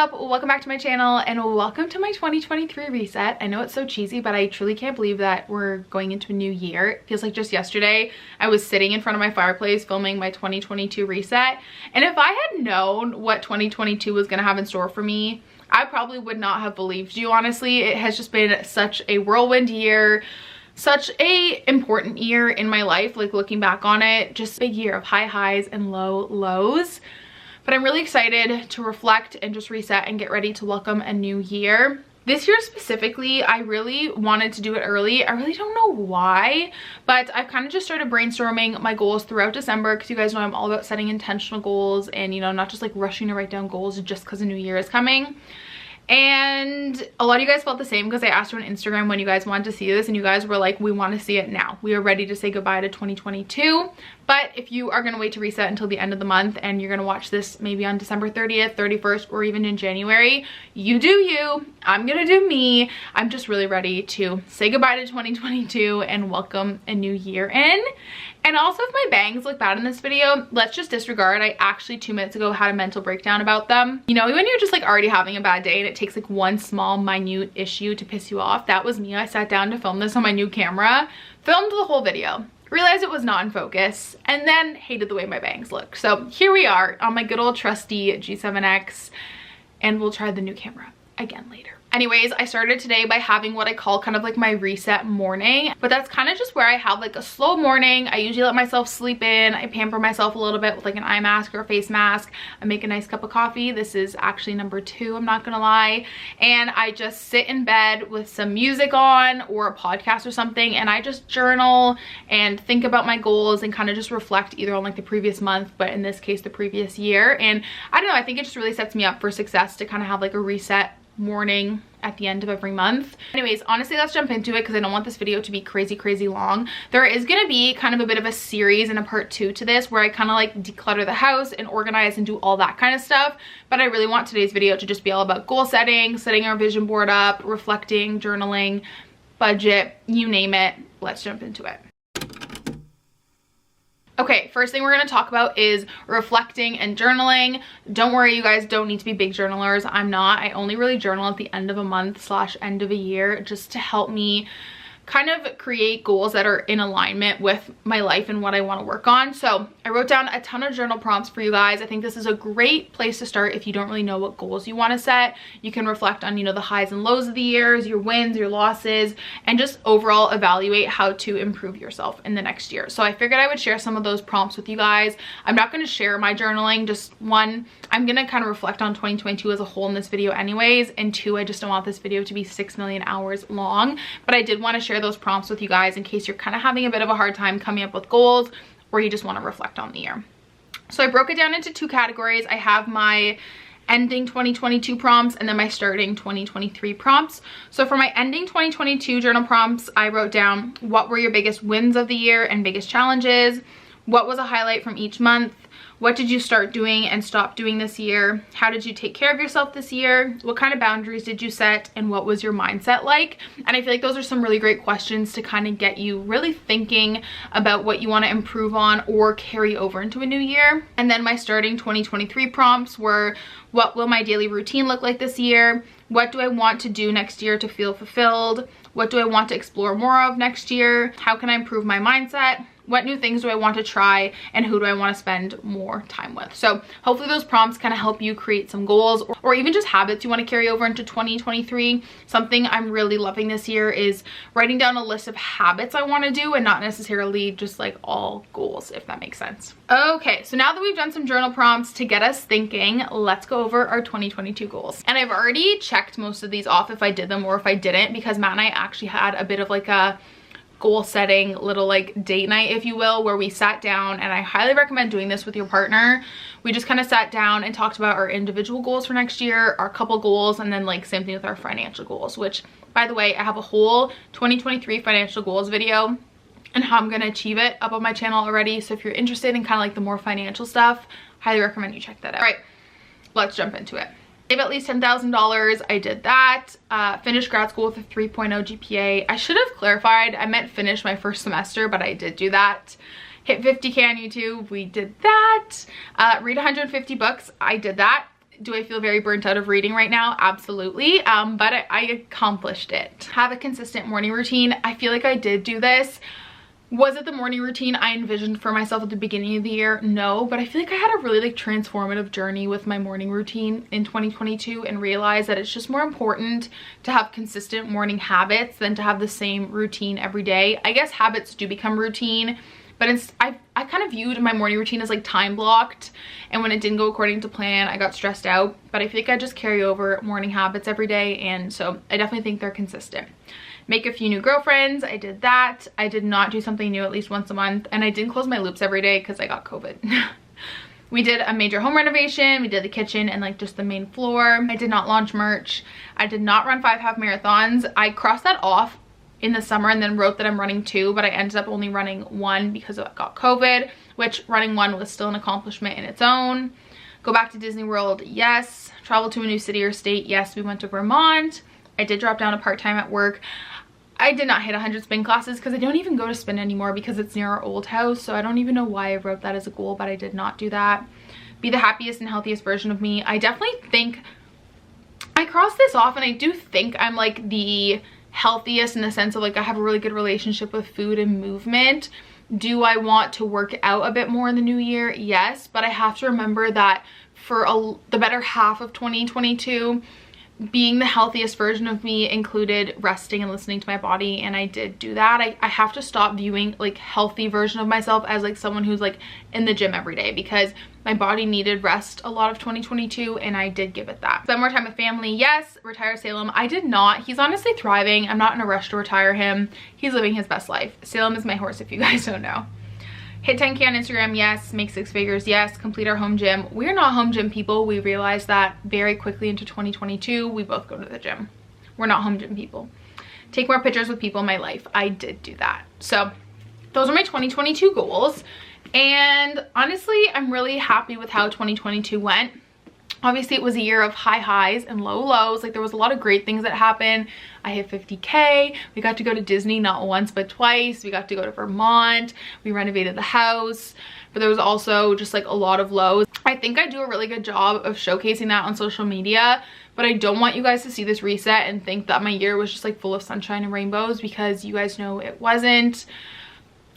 up? Welcome back to my channel and welcome to my 2023 reset. I know it's so cheesy, but I truly can't believe that we're going into a new year. It feels like just yesterday I was sitting in front of my fireplace filming my 2022 reset, and if I had known what 2022 was gonna have in store for me, I probably would not have believed you, honestly. It has just been such a whirlwind year, such a important year in my life, like looking back on it, just a big year of high highs and low lows. But I'm really excited to reflect and just reset and get ready to welcome a new year. This year specifically, I really wanted to do it early. I really don't know why, but I've kind of just started brainstorming my goals throughout December, because you guys know I'm all about setting intentional goals and, you know, not just like rushing to write down goals just because a new year is coming. And a lot of you guys felt the same, because I asked you on Instagram when you guys wanted to see this, and you guys were like, we want to see it now. We are ready to say goodbye to 2022. But if you are going to wait to reset until the end of the month and you're going to watch this maybe on December 30th, 31st, or even in January, you do you. I'm going to do me. I'm just really ready to say goodbye to 2022 and welcome a new year in. And also, if my bangs look bad in this video, let's just disregard. I actually 2 minutes ago had a mental breakdown about them. You know, when you're just like already having a bad day and it takes like one small minute issue to piss you off, that was me. I sat down to film this on my new camera, filmed the whole video, realized it was not in focus, and then hated the way my bangs look. So here we are on my good old trusty G7X, and we'll try the new camera again later. Anyways, I started today by having what I call kind of like my reset morning, but that's kind of just where I have like a slow morning. I usually let myself sleep in. I pamper myself a little bit with like an eye mask or a face mask. I make a nice cup of coffee. This is actually number 2, I'm not gonna lie. And I just sit in bed with some music on or a podcast or something, and I just journal and think about my goals and kind of just reflect either on like the previous month, but in this case the previous year. And I don't know, I think it just really sets me up for success to kind of have like a reset morning at the end of every month. Anyways, honestly, let's jump into it, because I don't want this video to be crazy long. There is gonna be kind of a bit of a series and a part 2 to this, where I kind of like declutter the house and organize and do all that kind of stuff. But I really want today's video to just be all about goal setting, setting our vision board up, reflecting, journaling, budget, you name it. Let's jump into it. Okay, first thing we're going to talk about is reflecting and journaling. Don't worry, you guys don't need to be big journalers. I'm not. I only really journal at the end of a month / end of a year, just to help me kind of create goals that are in alignment with my life and what I want to work on. So I wrote down a ton of journal prompts for you guys. I think this is a great place to start if you don't really know what goals you want to set. You can reflect on, you know, the highs and lows of the years, your wins, your losses, and just overall evaluate how to improve yourself in the next year. So I figured I would share some of those prompts with you guys. I'm not going to share my journaling, just one, I'm going to kind of reflect on 2022 as a whole in this video anyways, and 2, I just don't want this video to be 6 million hours long, but I did want to share those prompts with you guys in case you're kind of having a bit of a hard time coming up with goals, or you just want to reflect on the year. So I broke it down into 2 categories. I have my ending 2022 prompts and then my starting 2023 prompts. So for my ending 2022 journal prompts, I wrote down what were your biggest wins of the year and biggest challenges, what was a highlight from each month, what did you start doing and stop doing this year, how did you take care of yourself this year, what kind of boundaries did you set, and what was your mindset like. And I feel like those are some really great questions to kind of get you really thinking about what you want to improve on or carry over into a new year. And then my starting 2023 prompts were, what will my daily routine look like this year, what do I want to do next year to feel fulfilled, what do I want to explore more of next year, how can I improve my mindset, what new things do I want to try, and who do I want to spend more time with. So hopefully those prompts kind of help you create some goals or even just habits you want to carry over into 2023. Something I'm really loving this year is writing down a list of habits I want to do and not necessarily just like all goals, if that makes sense. Okay, so now that we've done some journal prompts to get us thinking, let's go over our 2022 goals. And I've already checked most of these off if I did them or if I didn't, because Matt and I actually had a bit of like a goal setting little like date night, if you will, where we sat down, and I highly recommend doing this with your partner. We just kind of sat down and talked about our individual goals for next year, our couple goals, and then like same thing with our financial goals, which by the way, I have a whole 2023 financial goals video and how I'm going to achieve it up on my channel already. So if you're interested in kind of like the more financial stuff, highly recommend you check that out. All right, let's jump into it. Save at least $10,000. I did that. Finished grad school with a 3.0 GPA. I should have clarified. I meant finish my first semester, but I did do that. Hit 50K on YouTube. We did that. Read 150 books. I did that. Do I feel very burnt out of reading right now? Absolutely. But I accomplished it. Have a consistent morning routine. I feel like I did do this. Was it the morning routine I envisioned for myself at the beginning of the year? No, but I feel like I had a really like transformative journey with my morning routine in 2022 and realized that it's just more important to have consistent morning habits than to have the same routine every day. I guess habits do become routine, but I kind of viewed my morning routine as like time blocked, and when it didn't go according to plan, I got stressed out. But I feel like I just carry over morning habits every day, and so I definitely think they're consistent. Make a few new girlfriends. I did that. I did not do something new at least once a month, and I didn't close my loops every day because I got COVID. We did a major home renovation. We did the kitchen and like just the main floor. I did not launch merch. I did not run 5 half marathons. I crossed that off in the summer and then wrote that I'm running 2, but I ended up only running 1 because I got COVID, which running 1 was still an accomplishment in its own. Go back to Disney World, yes. Travel to a new city or state, yes. We went to Vermont. I did drop down a part-time at work. I did not hit 100 spin classes because I don't even go to spin anymore because it's near our old house, so I don't even know why I wrote that as a goal, but I did not do that. Be the happiest and healthiest version of me. I definitely think I crossed this off, and I do think I'm like the healthiest in the sense of like I have a really good relationship with food and movement. Do I want to work out a bit more in the new year? Yes, but I have to remember that for the better half of 2022, being the healthiest version of me included resting and listening to my body, and I did do that. I have to stop viewing like healthy version of myself as like someone who's like in the gym every day, because my body needed rest a lot of 2022, and I did give it that. Spend more time with family, yes. Retire Salem, I did not. He's honestly thriving. I'm not in a rush to retire him. He's living his best life. Salem is my horse, if you guys don't know. Hit 10K on Instagram, yes. Make 6 figures, yes. Complete our home gym. We're not home gym people. We realized that very quickly into 2022. We both go to the gym. We're not home gym people. Take more pictures with people in my life. I did do that. So those are my 2022 goals. And honestly, I'm really happy with how 2022 went. Obviously, it was a year of high highs and low lows. Like, there was a lot of great things that happened. I hit 50K. We got to go to Disney not once but twice. We got to go to Vermont. We renovated the house. But there was also just like a lot of lows. I think I do a really good job of showcasing that on social media, but I don't want you guys to see this reset and think that my year was just like full of sunshine and rainbows, because you guys know it wasn't.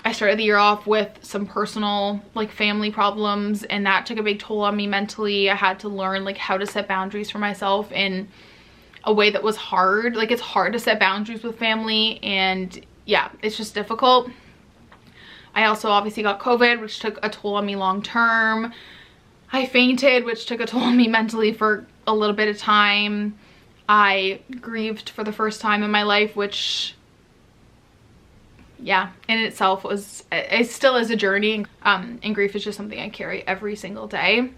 I started the year off with some personal like family problems, and that took a big toll on me mentally. I had to learn like how to set boundaries for myself in a way that was hard. Like, it's hard to set boundaries with family, and yeah, it's just difficult. I also obviously got COVID, which took a toll on me long term. I fainted, which took a toll on me mentally for a little bit of time. I grieved for the first time in my life, which, yeah, in itself was, it still is a journey, and grief is just something I carry every single day.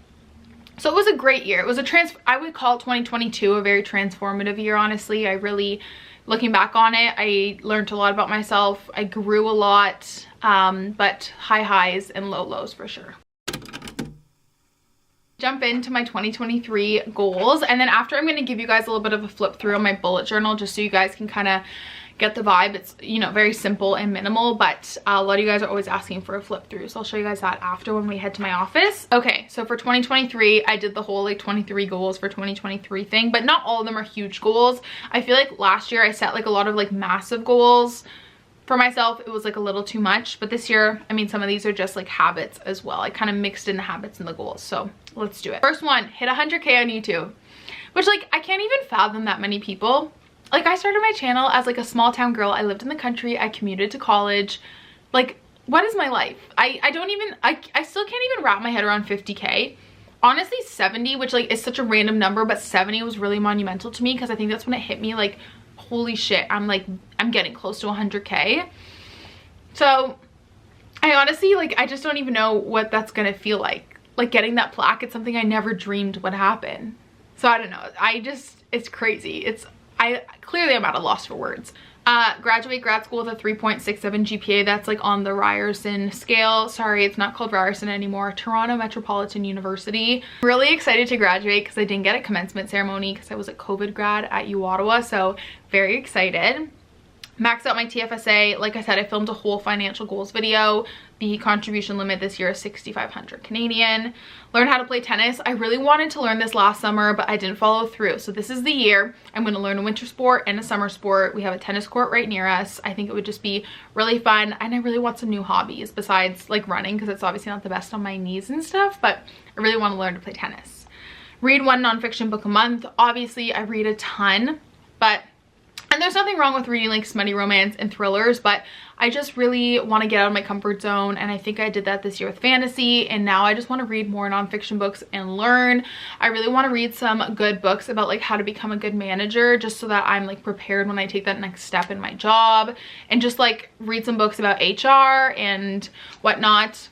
So it was a great year. It was I would call 2022 a very transformative year, honestly. I really, looking back on it, I learned a lot about myself. I grew a lot, but high highs and low lows for sure. Jump into my 2023 goals, and then after I'm going to give you guys a little bit of a flip through on my bullet journal just so you guys can kind of get the vibe. It's, you know, very simple and minimal, but a lot of you guys are always asking for a flip through, so I'll show you guys that after when we head to my office. Okay, so for 2023, I did the whole like 23 goals for 2023 thing, but not all of them are huge goals. I feel like last year I set like a lot of like massive goals for myself. It was like a little too much, but this year, I mean, some of these are just like habits as well. I kind of mixed in the habits and the goals, so let's do it. First one, hit 100K on YouTube, which like I can't even fathom that many people. Like, I started my channel as like a small town girl. I lived in the country. I commuted to college. Like, what is my life? I don't even, I still can't even wrap my head around 50K. Honestly, 70, which like is such a random number, but 70 was really monumental to me because I think that's when it hit me like, holy shit, I'm getting close to 100K. So I honestly, like, I just don't even know what that's gonna feel like. Like, getting that plaque, it's something I never dreamed would happen. So I don't know. It's crazy. Clearly I'm at a loss for words. Graduate grad school with a 3.67 GPA. That's like on the Ryerson scale. Sorry, it's not called Ryerson anymore. Toronto Metropolitan University. Really excited to graduate because I didn't get a commencement ceremony because I was a COVID grad at U Ottawa. So very excited. Max out my TFSA. Like I said, I filmed a whole financial goals video. The contribution limit this year is 6,500 Canadian. Learn how to play tennis. I really wanted to learn this last summer, but I didn't follow through. So this is the year. I'm going to learn a winter sport and a summer sport. We have a tennis court right near us. I think it would just be really fun. And I really want some new hobbies besides like running, because it's obviously not the best on my knees and stuff, but I really want to learn to play tennis. Read one nonfiction book a month. Obviously, I read a ton, and there's nothing wrong with reading like smutty romance and thrillers, but I just really want to get out of my comfort zone, and I think I did that this year with fantasy, and now I just want to read more nonfiction books and learn. I really want to read some good books about like how to become a good manager, just so that I'm like prepared when I take that next step in my job, and just like read some books about HR and whatnot.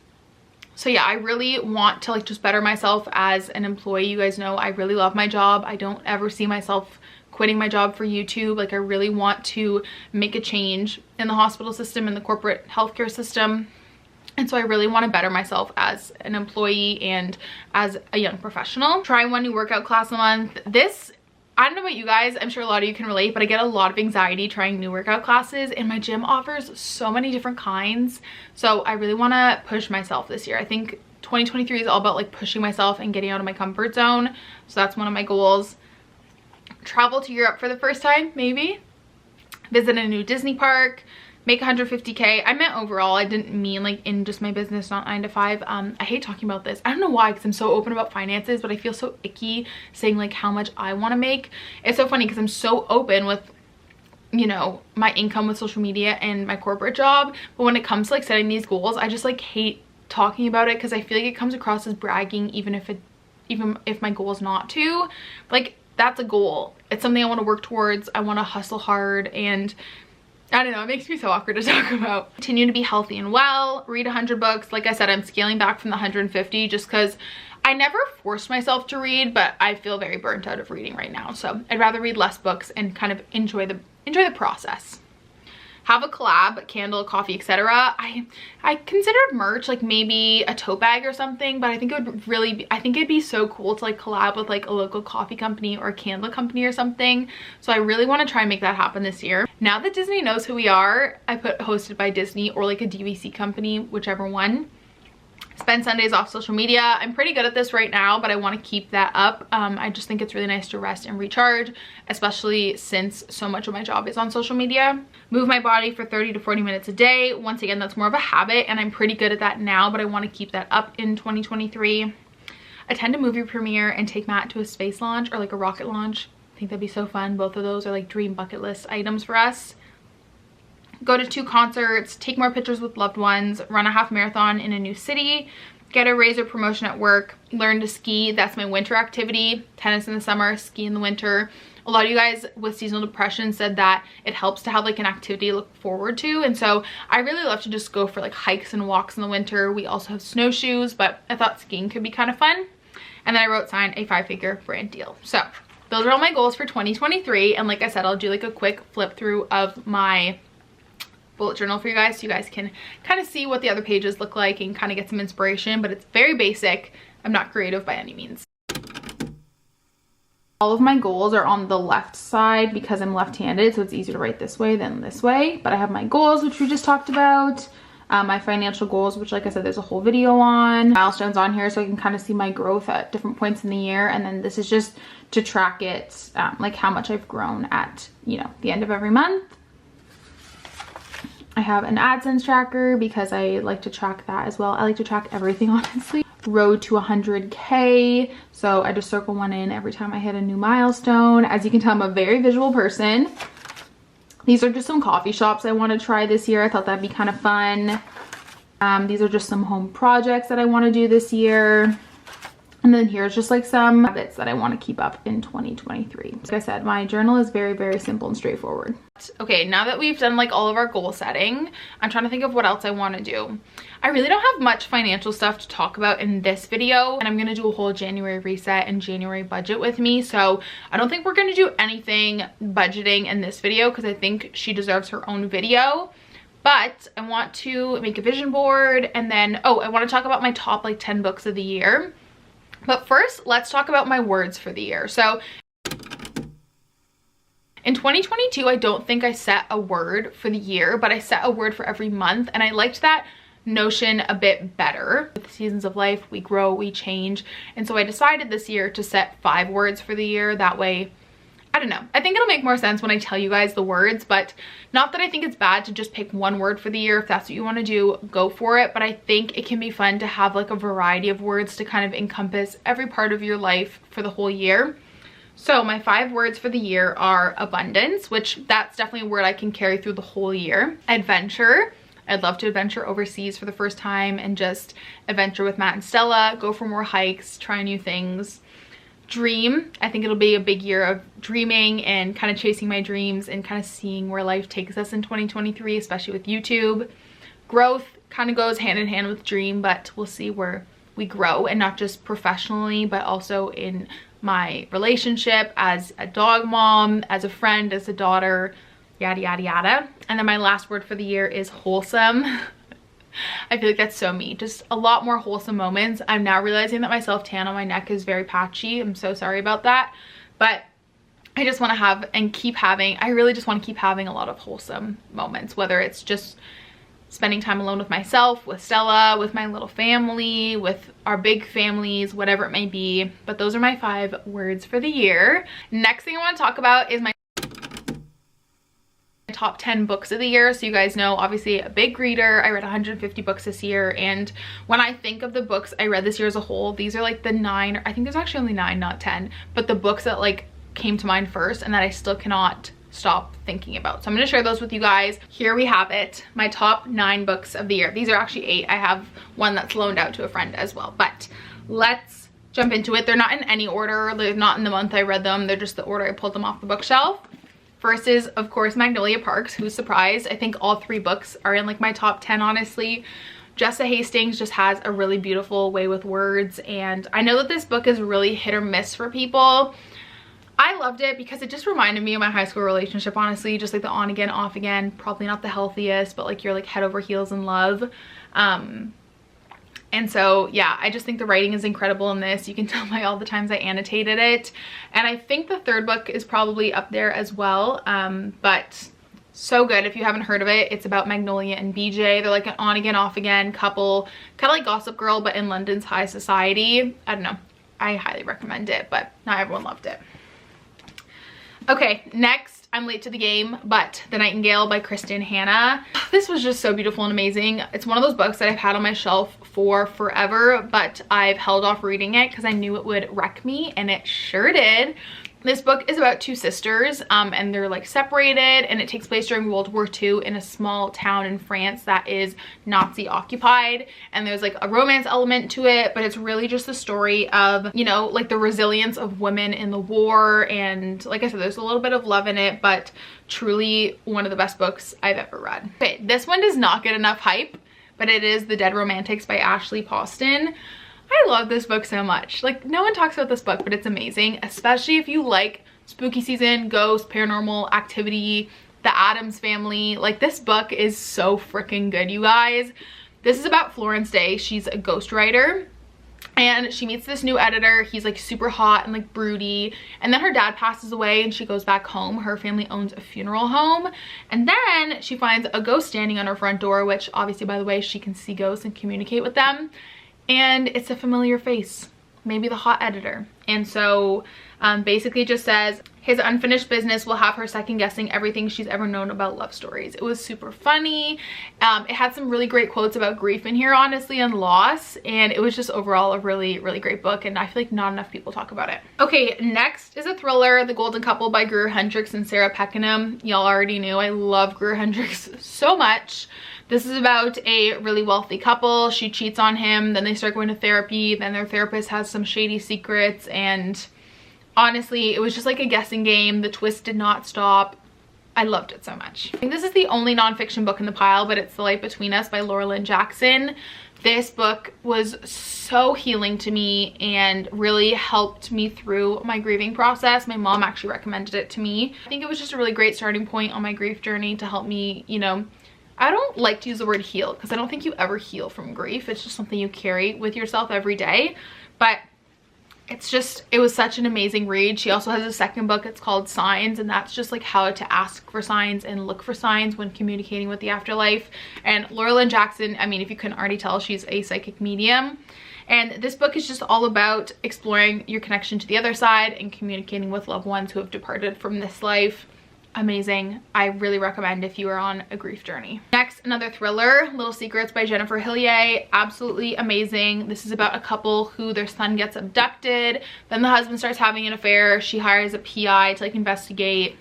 So yeah, I really want to like just better myself as an employee. You guys know I really love my job. I don't ever see myself quitting my job for YouTube. Like I really want to make a change in the hospital system and the corporate healthcare system. And so I really want to better myself as an employee and as a young professional. Try one new workout class a month. This, I don't know about you guys, I'm sure a lot of you can relate, but I get a lot of anxiety trying new workout classes, and my gym offers so many different kinds. So I really want to push myself this year. I think 2023 is all about like pushing myself and getting out of my comfort zone. So that's one of my goals. Travel to Europe for the first time, maybe. Visit a new Disney park. Make 150K. I meant overall. I didn't mean like in just my business, not 9 to 5. I hate talking about this. I don't know why, because I'm so open about finances, but I feel so icky saying like how much I want to make. It's so funny because I'm so open with, you know, my income with social media and my corporate job, but when it comes to like setting these goals, I just like hate talking about it, because I feel like it comes across as bragging, even if my goal is not to. Like, that's a goal. It's something I want to work towards. I want to hustle hard, and I don't know, it makes me so awkward to talk about. Continue to be healthy and well. Read 100 books. Like I said, I'm scaling back from the 150 just because I never forced myself to read, but I feel very burnt out of reading right now. So I'd rather read less books and kind of enjoy the process. Have a collab, candle, coffee, etc. I considered merch, like maybe a tote bag or something, but I think it would really be, I think it'd be so cool to like collab with like a local coffee company or a candle company or something. So I really want to try and make that happen this year. Now that Disney knows who we are, I put hosted by Disney or like a DVC company, whichever one. Spend Sundays off social media. I'm pretty good at this right now, but I want to keep that up. I just think it's really nice to rest and recharge, especially since so much of my job is on social media. Move my body for 30 to 40 minutes a day. Once again, that's more of a habit, and I'm pretty good at that now, but I want to keep that up in 2023. Attend a movie premiere and take Matt to a space launch or like a rocket launch. I think that'd be so fun. Both of those are like dream bucket list items for us. Go to 2 concerts, take more pictures with loved ones, run a half marathon in a new city, get a raise or promotion at work, learn to ski. That's my winter activity. Tennis in the summer, ski in the winter. A lot of you guys with seasonal depression said that it helps to have like an activity to look forward to, and so I really love to just go for like hikes and walks in the winter. We also have snowshoes, but I thought skiing could be kind of fun. And then I wrote sign a 5-figure brand deal. So those are all my goals for 2023, and like I said, I'll do like a quick flip through of my bullet journal for you guys so you guys can kind of see what the other pages look like and kind of get some inspiration, but it's very basic. I'm not creative by any means. All of my goals are on the left side because I'm left-handed, so it's easier to write this way than this way. But I have my goals, which we just talked about, my financial goals, which like I said, there's a whole video on, milestones on here so I can kind of see my growth at different points in the year. And then this is just to track it, like how much I've grown at, you know, the end of every month. I have an AdSense tracker because I like to track that as well. I like to track everything, honestly. Road to 100K. So I just circle one in every time I hit a new milestone. As you can tell, I'm a very visual person. These are just some coffee shops I want to try this year. I thought that'd be kind of fun. These are just some home projects that I want to do this year. And then here's just like some habits that I want to keep up in 2023. Like I said, my journal is very, very simple and straightforward. Okay, now that we've done like all of our goal setting, I'm trying to think of what else I want to do. I really don't have much financial stuff to talk about in this video, and I'm going to do a whole January reset and January budget with me. So I don't think we're going to do anything budgeting in this video because I think she deserves her own video. But I want to make a vision board, and then, oh, I want to talk about my top like 10 books of the year. But first, let's talk about my words for the year. So In 2022, I don't think I set a word for the year, but I set a word for every month, and I liked that notion a bit better. With the seasons of life, we grow, we change, and so I decided this year to set 5 words for the year. That way, I don't know, I think it'll make more sense when I tell you guys the words, but not that I think it's bad to just pick one word for the year. If that's what you want to do, go for it, but I think it can be fun to have like a variety of words to kind of encompass every part of your life for the whole year. So my 5 words for the year are abundance, which that's definitely a word I can carry through the whole year. Adventure. I'd love to adventure overseas for the first time and just adventure with Matt and Stella, go for more hikes, try new things. Dream. I think it'll be a big year of dreaming and kind of chasing my dreams and kind of seeing where life takes us in 2023, especially with YouTube. Growth kind of goes hand in hand with dream, but we'll see where we grow, and not just professionally, but also in my relationship as a dog mom, as a friend, as a daughter, yada yada yada. And then my last word for the year is wholesome. I feel like that's so me, just a lot more wholesome moments. I'm now realizing that my self-tan on my neck is very patchy. I'm so sorry about that, but I just want to have and keep having, I really just want to keep having a lot of wholesome moments, whether it's just spending time alone with myself, with Stella, with my little family, with our big families, whatever it may be. But those are my 5 words for the year. Next thing I want to talk about is my top 10 books of the year. So you guys know, obviously a big reader. I read 150 books this year, and when I think of the books I read this year as a whole, these are like the 9, I think there's actually only 9, not 10, but the books that like came to mind first and that I still cannot stop thinking about. So I'm going to share those with you guys. Here we have it, my top 9 books of the year. These are actually 8. I have one that's loaned out to a friend as well, but let's jump into it. They're not in any order. They're not in the month I read them. They're just the order I pulled them off the bookshelf. First is, of course, Magnolia Parks. Who's surprised? I think all 3 books are in like my top 10, honestly. Jessa Hastings just has a really beautiful way with words, and I know that this book is really hit or miss for people. I loved it because it just reminded me of my high school relationship, honestly, just like the on again, off again, probably not the healthiest, but like you're like head over heels in love. And so, yeah, I just think the writing is incredible in this. You can tell by all the times I annotated it. And I think the 3rd book is probably up there as well. But so good. If you haven't heard of it, it's about Magnolia and BJ. They're like an on again, off again couple, kind of like Gossip Girl, but in London's high society. I don't know. I highly recommend it, but not everyone loved it. Okay, next, I'm late to the game, but The Nightingale by Kristen Hanna. This was just so beautiful and amazing. It's one of those books that I've had on my shelf for forever, but I've held off reading it because I knew it would wreck me, and it sure did. This book is about 2 sisters, and they're like separated, and it takes place during World War II in a small town in France that is Nazi occupied, and there's like a romance element to it, but it's really just the story of, you know, like the resilience of women in the war. And like I said, there's a little bit of love in it, but truly one of the best books I've ever read. Okay, this one does not get enough hype, but it is The Dead Romantics by Ashley Poston. I love this book so much. Like, no one talks about this book, but it's amazing, especially if you like spooky season, ghosts, paranormal activity, the Addams Family. Like, this book is so freaking good, you guys. This is about Florence Day. She's a ghostwriter, and she meets this new editor. He's like super hot and like broody, and then her dad passes away and she goes back home. Her family owns a funeral home, and then she finds a ghost standing on her front door, which obviously, by the way, she can see ghosts and communicate with them. And it's a familiar face, maybe the hot editor. And so basically just says his unfinished business will have her second guessing everything she's ever known about love stories. It was super funny. It had some really great quotes about grief in here, honestly, and loss. And it was just overall a really, really great book. And I feel like not enough people talk about it. Okay, next is a thriller, The Golden Couple by Greer Hendricks and Sarah Peckinham. Y'all already knew I love Greer Hendricks so much. This is about a really wealthy couple. She cheats on him, then they start going to therapy, then their therapist has some shady secrets, and honestly, it was just like a guessing game. The twist did not stop. I loved it so much. I think this is the only nonfiction book in the pile, but it's The Light Between Us by Laura Lynn Jackson. This book was so healing to me and really helped me through my grieving process. My mom actually recommended it to me. I think it was just a really great starting point on my grief journey to help me, you know, I don't like to use the word heal because I don't think you ever heal from grief. It's just something you carry with yourself every day. But it was such an amazing read. She also has a second book. It's called Signs, and that's just like how to ask for signs and look for signs when communicating with the afterlife. And Laura Lynn Jackson, I mean, if you couldn't already tell, she's a psychic medium. And this book is just all about exploring your connection to the other side and communicating with loved ones who have departed from this life. Amazing. I really recommend if you are on a grief journey. Next, another thriller, Little Secrets by Jennifer Hillier. Absolutely amazing. This is about a couple who their son gets abducted. Then the husband starts having an affair. She hires a PI to like investigate.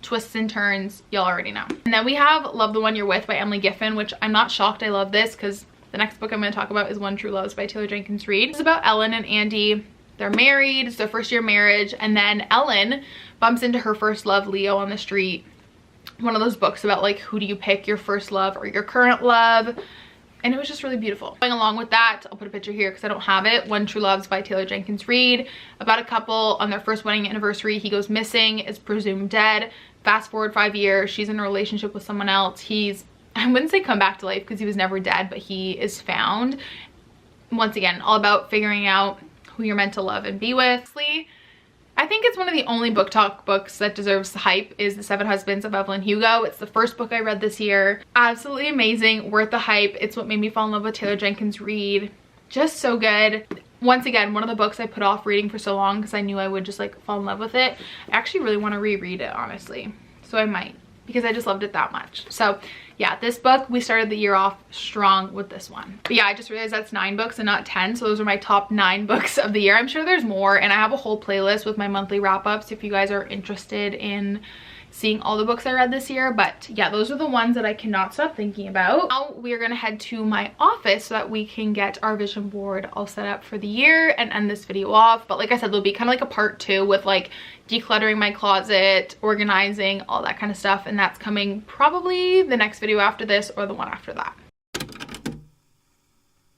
Twists and turns, y'all already know. And then we have Love the One You're With by Emily Giffin, which I'm not shocked I love this because the next book I'm going to talk about is One True Loves by Taylor Jenkins Reid. It's about Ellen and Andy. They're married, it's their first year of marriage, and then Ellen bumps into her first love, Leo, on the street. One of those books about like who do you pick, your first love or your current love, and it was just really beautiful. Going along with that, I'll put a picture here because I don't have it, One True Loves by Taylor Jenkins Reid, about a couple on their first wedding anniversary. He goes missing, is presumed dead. Fast forward 5 years, she's in a relationship with someone else. He's, I wouldn't say come back to life because he was never dead, but he is found. Once again, all about figuring out who you're meant to love and be with. I think it's one of the only book talk books that deserves the hype is The Seven Husbands of Evelyn Hugo. It's the first book I read this year. Absolutely amazing, worth the hype. It's what made me fall in love with Taylor Jenkins Reid. Just so good. Once again, one of the books I put off reading for so long because I knew I would just like fall in love with it. I actually really want to reread it, honestly. So I might, because I just loved it that much. So yeah, this book, we started the year off strong with this one. But yeah, I just realized that's 9 books and not 10. So those are my top 9 books of the year. I'm sure there's more, and I have a whole playlist with my monthly wrap-ups if you guys are interested in seeing all the books I read this year. But yeah, those are the ones that I cannot stop thinking about. Now we are gonna head to my office so that we can get our vision board all set up for the year and end this video off. But like I said, there'll be kind of like a part 2 with like decluttering my closet, organizing, all that kind of stuff, and that's coming probably the next video after this or the one after that.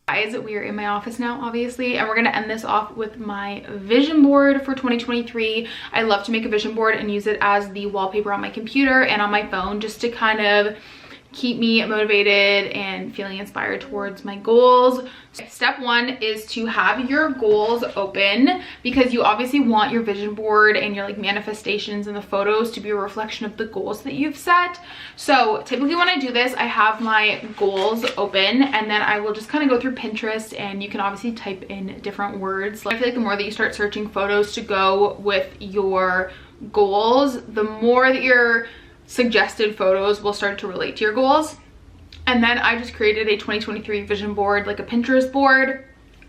Guys, we are in my office now, obviously, and we're gonna end this off with my vision board for 2023. I love to make a vision board and use it as the wallpaper on my computer and on my phone just to kind of keep me motivated and feeling inspired towards my goals. Step 1 is to have your goals open, because you obviously want your vision board and your like manifestations and the photos to be a reflection of the goals that you've set. So typically when I do this, I have my goals open and then I will just kind of go through Pinterest, and you can obviously type in different words. I feel like the more that you start searching photos to go with your goals, the more that your suggested photos will start to relate to your goals. And then I just created a 2023 vision board, like a Pinterest board.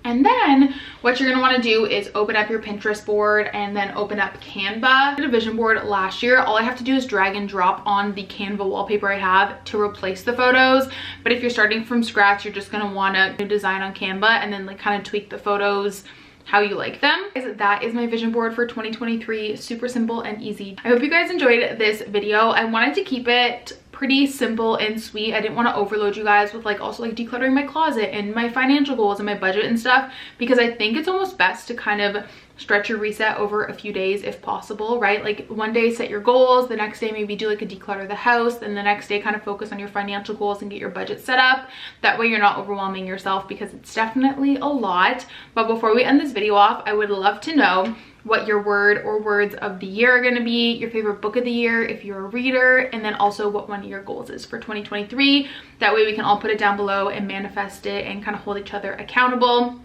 And then what you're gonna wanna do is open up your Pinterest board and then open up Canva. I did a vision board last year. All I have to do is drag and drop on the Canva wallpaper I have to replace the photos. But if you're starting from scratch, you're just gonna wanna design on Canva and then like kind of tweak the photos how you like them. That is my vision board for 2023. Super simple and easy. I hope you guys enjoyed this video. I wanted to keep it pretty simple and sweet. I didn't want to overload you guys with like also like decluttering my closet and my financial goals and my budget and stuff, because I think it's almost best to kind of stretch your reset over a few days if possible, right? Like one day set your goals, the next day maybe do like a declutter the house, then the next day kind of focus on your financial goals and get your budget set up. That way you're not overwhelming yourself, because it's definitely a lot. But before we end this video off, I would love to know what your word or words of the year are going to be, your favorite book of the year if you're a reader, and then also what one of your goals is for 2023. That way we can all put it down below and manifest it and kind of hold each other accountable.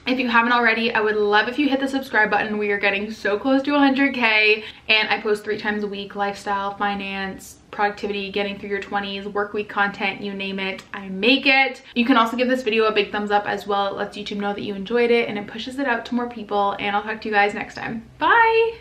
If you haven't already, I would love if you hit the subscribe button. We are getting so close to 100K, and I post 3 times a week: lifestyle, finance, productivity, getting through your 20s, work week content, you name it, I make it. You can also give this video a big thumbs up as well. It lets YouTube know that you enjoyed it and it pushes it out to more people, and I'll talk to you guys next time. Bye!